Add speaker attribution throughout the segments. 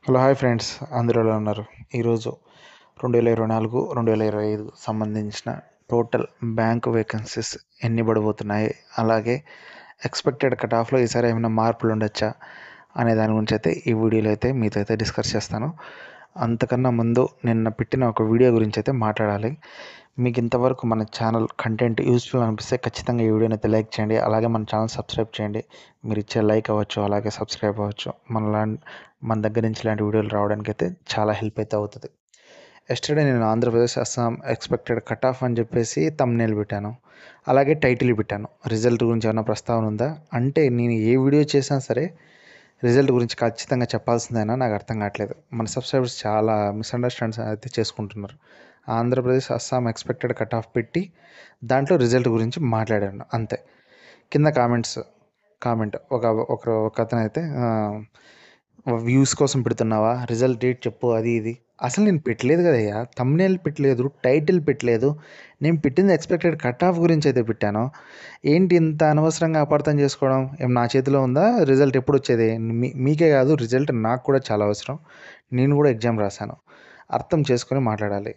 Speaker 1: Hello hi friends, అందరూ ఎలా ఉన్నారు? ఈరోజు 2024, 2025 సంబంధించిన టోటల్ బ్యాంక్ వేకెన్సీస్ ఎన్ని పడబోతున్నాయి, అలాగే ఎక్స్పెక్టెడ్ కట్ ఆఫ్లో ఈసారి ఏమైనా మార్పులు ఉండొచ్చా అనే దాని గురించి అయితే ఈ వీడియోలో అయితే మీతో అయితే డిస్కస్ చేస్తాను. అంతకన్నా ముందు నిన్న పెట్టిన ఒక వీడియో గురించి అయితే మాట్లాడాలి. మీకు ఇంతవరకు మన ఛానల్ కంటెంట్ యూస్ఫుల్ అనిపిస్తే ఖచ్చితంగా ఈ వీడియోని అయితే లైక్ చేయండి. అలాగే మన ఛానల్ సబ్స్క్రైబ్ చేయండి. మీరు ఇచ్చే లైక్ అవ్వచ్చు, అలాగే సబ్స్క్రైబ్ అవ్వచ్చు. మన దగ్గర నుంచి ఇలాంటి వీడియోలు రావడానికి అయితే చాలా హెల్ప్ అయితే అవుతుంది. ఎస్టర్డే నేను Andhra Pradesh Assam expected cut off అని చెప్పేసి థంబ్నెయిల్ పెట్టాను, అలాగే టైటిల్ పెట్టాను. రిజల్ట్ గురించి ఏమైనా ప్రస్తావన ఉందా అంటే, నేను ఏ వీడియో చేసినా సరే రిజల్ట్ గురించి ఖచ్చితంగా చెప్పాల్సిందేనా నాకు అర్థం కావట్లేదు. మన సబ్స్క్రైబర్స్ చాలా మిస్అండర్స్టాండ్స్ అయితే చేసుకుంటున్నారు. Andhra Pradesh Assam expected cut off పెట్టి దాంట్లో రిజల్ట్ గురించి మాట్లాడాను అంతే. కింద కామెంట్ ఒక అతను అయితే వ్యూస్ కోసం పెడుతున్నావా, రిజల్ట్ డేట్ చెప్పు, అది ఇది. అసలు నేను పెట్టలేదు కదయ్యా, థంబ్నెయిల్ పెట్టలేదు, టైటిల్ పెట్టలేదు. నేను పెట్టింది ఎక్స్పెక్టెడ్ కట్ ఆఫ్ గురించి అయితే పెట్టాను. ఏంటి ఇంత అనవసరంగా అపార్థం చేసుకోవడం? ఏం నా చేతిలో ఉందా రిజల్ట్ ఎప్పుడు వచ్చేది? మీకే కాదు, రిజల్ట్ నాకు కూడా చాలా అవసరం. నేను కూడా ఎగ్జామ్ రాశాను. అర్థం చేసుకొని మాట్లాడాలి.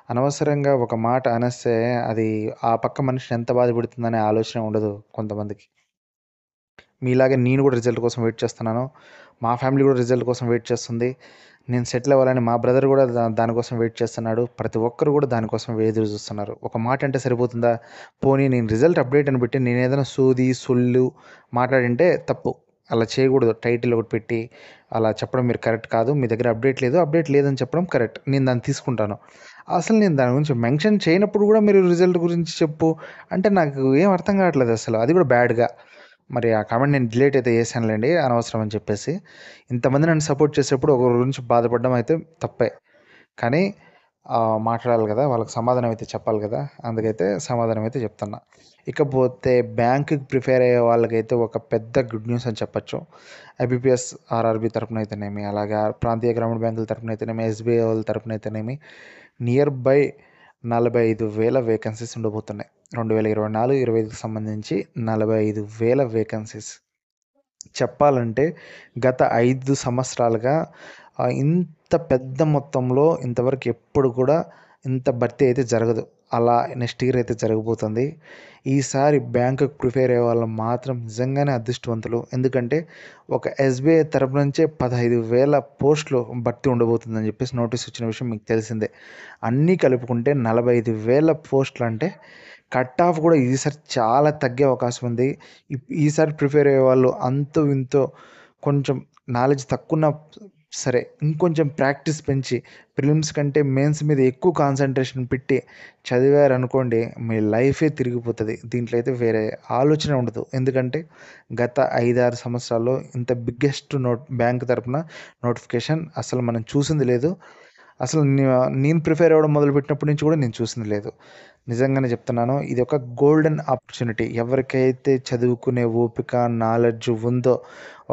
Speaker 1: అనవసరంగా ఒక మాట అనేస్తే అది ఆ పక్క మనిషిని ఎంత బాధ పెడుతుందనే ఆలోచన ఉండదు కొంతమందికి. మీలాగే నేను కూడా రిజల్ట్ కోసం వెయిట్ చేస్తున్నాను. మా ఫ్యామిలీ కూడా రిజల్ట్ కోసం వెయిట్ చేస్తుంది. నేను సెటిల్ అవ్వాలని మా బ్రదర్ కూడా దానికోసం వెయిట్ చేస్తున్నాడు. ప్రతి ఒక్కరు కూడా దానికోసం ఎదురు చూస్తున్నారు. ఒక మాట అంటే సరిపోతుందా? పోనీ నేను రిజల్ట్ అప్డేట్ అని పెట్టి నేను ఏదైనా సోది సొల్లు మాట్లాడింటే తప్పు. అలా చేయకూడదు. టైటిల్ ఒకటి పెట్టి అలా చెప్పడం మీరు కరెక్ట్ కాదు. మీ దగ్గర అప్డేట్ లేదని చెప్పడం కరెక్ట్. నేను దాన్ని తీసుకుంటాను. అసలు నేను దాని గురించి మెన్షన్ చేయనప్పుడు కూడా మీరు రిజల్ట్ గురించి చెప్పు అంటే నాకు ఏం అర్థం కావట్లేదు అసలు. అది కూడా బ్యాడ్గా. మరి ఆ కామెంట్ నేను డిలీట్ అయితే చేశానులేండి, అనవసరం అని చెప్పేసి. ఇంతమంది నన్ను సపోర్ట్ చేసేటప్పుడు ఒకరి గురించి బాధపడడం అయితే తప్పే. కానీ మాట్లాడాలి కదా, వాళ్ళకి సమాధానం అయితే చెప్పాలి కదా, అందుకైతే సమాధానం అయితే చెప్తున్నా. ఇకపోతే బ్యాంకుకి ప్రిపేర్ అయ్యే వాళ్ళకైతే ఒక పెద్ద గుడ్ న్యూస్ అని చెప్పచ్చు. ఐబీపీఎస్ ఆర్ఆర్బీ తరపున అయితేనేమి, అలాగే ప్రాంతీయ గ్రామీణ బ్యాంకుల తరపున అయితేనేమి, ఎస్బీఐ వాళ్ళ తరపున అయితేనేమి నియర్ బై 45,000 వేకెన్సీస్ ఉండబోతున్నాయి. 2024-25కి సంబంధించి 45,000 వేకెన్సీస్. చెప్పాలంటే గత 5 సంవత్సరాలుగా ఇంత పెద్ద మొత్తంలో ఇంతవరకు ఎప్పుడు కూడా ఇంత భర్తీ అయితే జరగదు. అలా నెక్స్ట్ ఇయర్ అయితే జరగబోతుంది. ఈసారి బ్యాంకుకి ప్రిపేర్ అయ్యే వాళ్ళు మాత్రం నిజంగానే అదృష్టవంతులు. ఎందుకంటే ఒక ఎస్బీఐ తరపు నుంచే 15,000 పోస్టులు భర్తీ ఉండబోతుందని చెప్పేసి నోటీస్ వచ్చిన విషయం మీకు తెలిసిందే. అన్నీ కలుపుకుంటే 45,000 పోస్టులు అంటే కట్ ఆఫ్ కూడా ఈసారి చాలా తగ్గే అవకాశం ఉంది. ఈసారి ప్రిపేర్ అయ్యే వాళ్ళు అంతో ఇంతో కొంచెం నాలెడ్జ్ తక్కువున్నా సరే, ఇంకొంచెం ప్రాక్టీస్ పెంచి ప్రిలిమ్స్ కంటే మెయిన్స్ మీద ఎక్కువ కాన్సంట్రేషన్ పెట్టి చదివారనుకోండి, మీ లైఫే తిరిగిపోతుంది. దీంట్లో అయితే వేరే ఆలోచన ఉండదు. ఎందుకంటే గత 5-6 సంవత్సరాల్లో ఇంత బిగ్గెస్ట్ బ్యాంక్ తరపున నోటిఫికేషన్ అసలు మనం చూసింది లేదు. అసలు నేను ప్రిపేర్ అవ్వడం మొదలుపెట్టినప్పటి నుంచి కూడా నేను చూసింది లేదు. నిజంగానే చెప్తున్నాను. ఇది ఒక గోల్డెన్ ఆపర్చునిటీ. ఎవరికైతే చదువుకునే ఓపిక, నాలెడ్జ్ ఉందో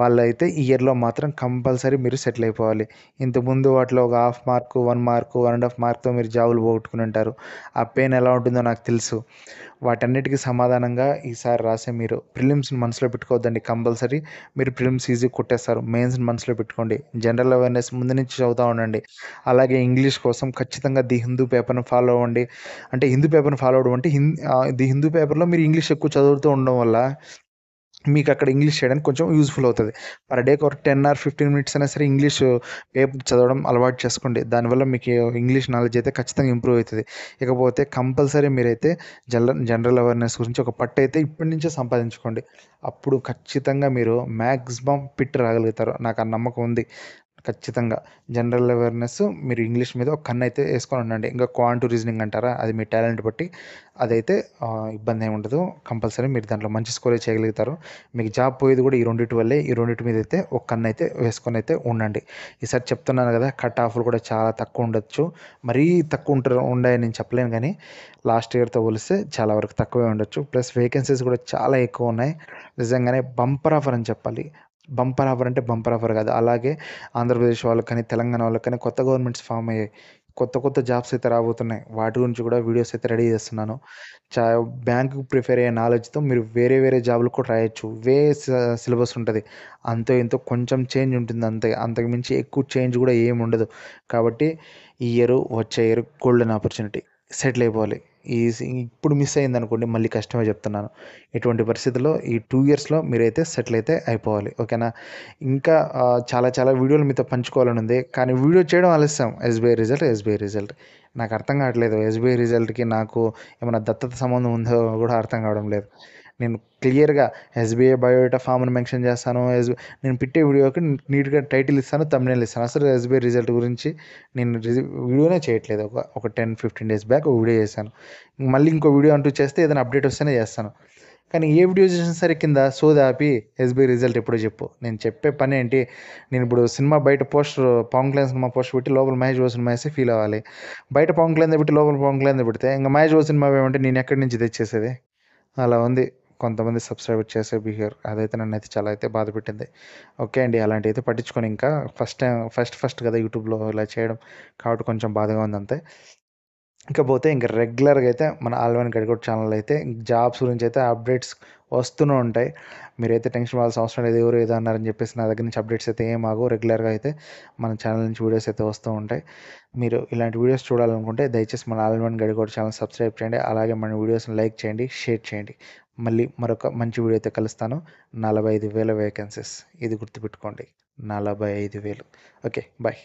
Speaker 1: వాళ్ళైతే ఈ ఇయర్‌లో మాత్రం కంపల్సరీ మీరు సెటిల్ అయిపోవాలి. ఇంతకుముందు వాటిలో ఒక హాఫ్ మార్కు, 1 మార్కు, 1½ మార్క్‌తో మీరు జాబులు పోగొట్టుకుని ఉంటారు. ఆ పెయిన్ ఎలా ఉంటుందో నాకు తెలుసు. వాటన్నిటికి సమాధానంగా ఈసారి రాసే మీరు ప్రిలిమ్స్‌ని మనసులో పెట్టుకోవద్దండి. కంపల్సరీ మీరు ప్రిలిమ్స్ ఈజీగా కొట్టేస్తారు. మెయిన్స్‌ని మనసులో పెట్టుకోండి. జనరల్ అవేర్‌నెస్ ముందు నుంచి చదువుతా ఉండండి. అలాగే ఇంగ్లీష్ కోసం ఖచ్చితంగా ది హిందూ పేపర్‌ని ఫాలో అవ్వండి. అంటే హిందూ పేపర్‌ని ఫాలో అవ్వడం అంటే ది హిందూ పేపర్‌లో మీరు ఇంగ్లీష్ ఎక్కువ చదువుతూ ఉండడం వల్ల మీకు అక్కడ ఇంగ్లీష్ చేయడానికి కొంచెం యూజ్‌ఫుల్ అవుతది. పర్ డేకి ఒక 10 ఆర్ 15 మినిట్స్ అయినా సరే ఇంగ్లీష్ పేపర్ చదవడం అలవాటు చేసుకోండి. దానివల్ల మీకు ఇంగ్లీష్ నాలెడ్జ్ అయితే ఖచ్చితంగా ఇంప్రూవ్ అవుతది. ఇకపోతే కంపల్సరీ మీరైతే జనరల్ అవేర్‌నెస్ గురించి ఒక పట్టయితే ఇప్పటి నుంచే సంపాదించుకోండి. అప్పుడు ఖచ్చితంగా మీరు మాక్సిమం పిట్ రాగలుగుతారు. నాకు ఆ నమ్మకం ఉంది. ఖచ్చితంగా. జనరల్ అవేర్‌నెస్ మీరు ఇంగ్లీష్ మీద ఒక కన్నైతే యేసుకొని ఉండండి. ఇంకా క్వాంట్ రీజనింగ్ అంటారా, అది మీ టాలెంట్ బట్టి. అదైతే ఇబ్బందేం ఉండదు. కంపల్సరీ మీరు దాంట్లో మంచి స్కోరే చేయగలుగుతారు. మీకు జాబ్ పోయేది కూడా ఈ రెండిటి వల్లే. ఈ రెండిటి మీదైతే ఒక కన్నైతే వేసుకొనైతే ఉండండి. ఈసారి చెప్తున్నాను కదా, కట్ ఆఫ్‌లు కూడా చాలా తక్కువ ఉండొచ్చు. మరీ తక్కువ ఉన్నాయని నేను చెప్పలేను గానీ, లాస్ట్ ఇయర్‌తో పోలిస్తే చాలా వరకు తక్కువే ఉండొచ్చు. ప్లస్ వేకెన్సీస్ కూడా చాలా ఎక్కువ ఉన్నాయి. నిజంగానే బంపర్ ఆఫర్ అని చెప్పాలి. బంపర్ ఆఫర్ అంటే బంపర్ ఆఫర్ కాదు. అలాగే ఆంధ్రప్రదేశ్ వాళ్ళకి కానీ, తెలంగాణ వాళ్ళకి కానీ కొత్త గవర్నమెంట్స్ ఫామ్ అయ్యాయి. కొత్త కొత్త జాబ్స్ అయితే రాబోతున్నాయి. వాటి గురించి కూడా వీడియోస్ అయితే రెడీ చేస్తున్నాను. చా బ్యాంక్‌కి ప్రిఫర్ అయ్యే నాలెడ్జ్‌తో మీరు వేరే వేరే జాబ్‌లకు కూడా రాయొచ్చు. సిలబస్ ఉంటది. అంతో ఇంతో కొంచెం చేంజ్ ఉంటుంది అంతే. అంతకు మించి ఎక్కువ చేంజ్ కూడా ఏముండదు. కాబట్టి ఈ ఇయర్, వచ్చే ఇయర్ గోల్డెన్ ఆపర్చునిటీ. సెటిల్ అయిపోవాలి. ఇప్పుడు మిస్ అయిందనుకోండి మళ్ళీ కష్టమే చెప్తున్నాను. ఎటువంటి పరిస్థితుల్లో ఈ 2 ఇయర్స్‌లో మీరైతే సెటిల్ అయితే అయిపోవాలి. ఓకేనా? ఇంకా చాలా చాలా వీడియోలు మీతో పంచుకోవాలని ఉంది. కానీ వీడియో చేయడం ఆలస్యం. SBI result. నాకు అర్థం కావట్లేదు. ఎస్‌బీఐ రిజల్ట్‌కి నాకు ఏమన్నా దత్తత సంబంధం ఉందో కూడా అర్థం కావడం లేదు. నేను క్లియర్‌గా ఎస్‌బీఐ బయోడేటా ఫార్మ్‌ని మెన్షన్ చేస్తాను. నేను పెట్టే వీడియోకి నీట్‌గా టైటిల్ ఇస్తాను, థంబ్‌నెయిల్ ఇస్తాను. అసలు ఎస్‌బీఐ రిజల్ట్ గురించి నేను వీడియోనే చేయట్లేదు. ఒక 10, 15 డేస్ బ్యాక్ ఒక వీడియో చేశాను. మళ్ళీ ఇంకో వీడియో అంటూ చేస్తే ఏదైనా అప్డేట్ వస్తేనే చేస్తాను. కానీ ఏ వీడియో చేసినా సరే కింద సోది ఆపి ఎస్‌బీఐ రిజల్ట్ ఎప్పుడో చెప్పు. నేను చెప్పే పనేంటి? నేను ఇప్పుడు సినిమా బయట poster 'Pawan Kalyan' cinema poster పెట్టి లోపల 'మహేష్ బాబు' సినిమా వేసి ఫీల్ అవ్వాలి. బయట 'పవన్ కళ్యాణ్‌ది' పెట్టి లోపల 'పవన్ కళ్యాణ్‌ది' పెడితే ఇంక 'మహేష్ బాబు' సినిమా ఏమంటే నేను ఎక్కడి నుంచి తెచ్చేసేది? అలా ఉంది కొంతమంది సబ్స్క్రైబర్ చేసే బిహేవియర్. అదైతే నన్నైతే చాలా అయితే బాధపెట్టింది. ఓకే అండి. అలాంటివైతే పట్టించుకోను ఇంకా. ఫస్ట్ కదా యూట్యూబ్‌లో ఇలా చేయడం. కాబట్టి కొంచెం బాధగా ఉంది అంతే. ఇకపోతే ఇంక రెగ్యులర్‌గా అయితే మన all in one Gadikota channel అయితే జాబ్స్ గురించి అయితే అప్డేట్స్ వస్తూనే ఉంటాయి. మీరైతే టెన్షన్ పడాల్సిన అవసరం లేదు. ఎవరు ఏదో అన్నారని చెప్పేసి నా దగ్గర నుంచి అప్డేట్స్ అయితే ఏం ఆగవు. రెగ్యులర్‌గా అయితే మన ఛానల్ నుంచి వీడియోస్ అయితే వస్తూ ఉంటాయి. మీరు ఇలాంటి వీడియోస్ చూడాలనుకుంటే దయచేసి మన all in one Gadikota channel subscribe చేయండి. అలాగే మన వీడియోస్‌ని లైక్ చేయండి, షేర్ చేయండి. మళ్ళీ మరొక మంచి వీడియో అయితే కలుస్తాను. 45,000 వేకెన్సీస్ ఇది గుర్తుపెట్టుకోండి. 45,000. ఓకే. బాయ్.